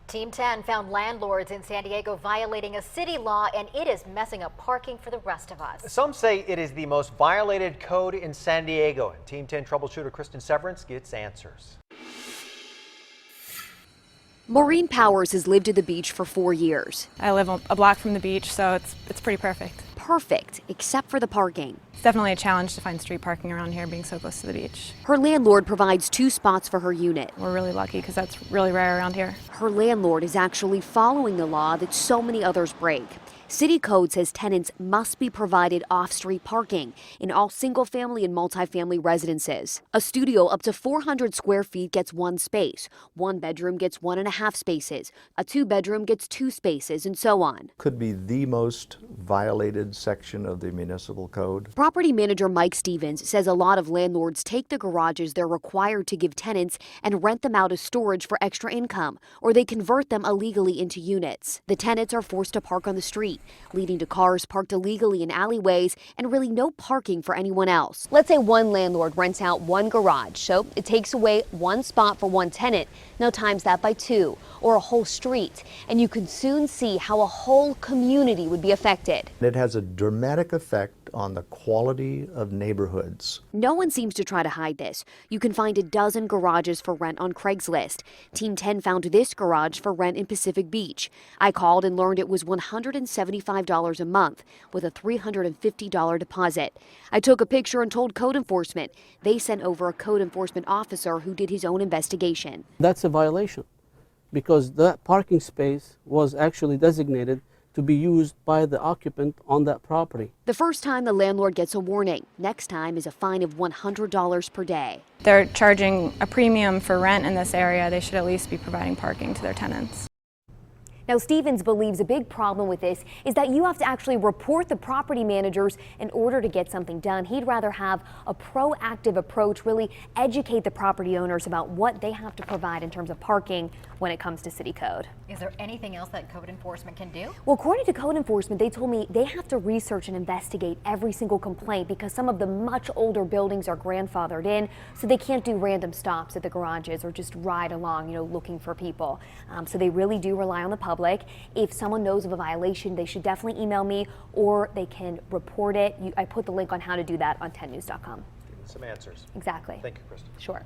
Team 10 found landlords in San Diego violating a city law, and it is messing up parking for the rest of us. Some say it is the most violated code in San Diego. And Team 10 troubleshooter Kristen Severance gets answers. Maureen Powers has lived at the beach for 4 years. I live a block from the beach, so it's pretty perfect. Perfect, except for the parking. It's definitely a challenge to find street parking around here, being so close to the beach. Her landlord provides 2 spots for her unit. We're really lucky because that's really rare around here. Her landlord is actually following the law that so many others break. City code says tenants must be provided off-street parking in all single-family and multifamily residences. A studio up to 400 square feet gets 1 space. 1 bedroom gets 1.5 spaces. A 2-bedroom gets 2 spaces, and so on. Could be the most violated section of the municipal code. Property manager Mike Stevens says a lot of landlords take the garages they're required to give tenants and rent them out as storage for extra income, or they convert them illegally into units. The tenants are forced to park on the street, leading to cars parked illegally in alleyways and really no parking for anyone else. Let's say one landlord rents out 1 garage, so it takes away 1 spot for 1 tenant. Now times that by 2, or a whole street, and you can soon see how a whole community would be affected. It has a dramatic effect on the quality of neighborhoods. No one seems to try to hide this. You can find a dozen garages for rent on Craigslist. Team 10 found this garage for rent in Pacific Beach. I called and learned it was $175 a month with a $350 deposit. I took a picture and told code enforcement. They sent over a code enforcement officer who did his own investigation. That's a violation because that parking space was actually designated to be used by the occupant on that property. The first time the landlord gets a warning. Next time is a fine of $100 per day. They're charging a premium for rent in this area. They should at least be providing parking to their tenants. Now, Stevens believes a big problem with this is that you have to actually report the property managers in order to get something done. He'd rather have a proactive approach, really educate the property owners about what they have to provide in terms of parking when it comes to city code. Is there anything else that code enforcement can do? Well, according to code enforcement, they told me they have to research and investigate every single complaint because some of the much older buildings are grandfathered in, so they can't do random stops at the garages or just ride along, looking for people. So they really do rely on the public. If someone knows of a violation, they should definitely email me or they can report it. I put the link on how to do that on 10news.com. Some answers. Exactly. Thank you, Kristen. Sure.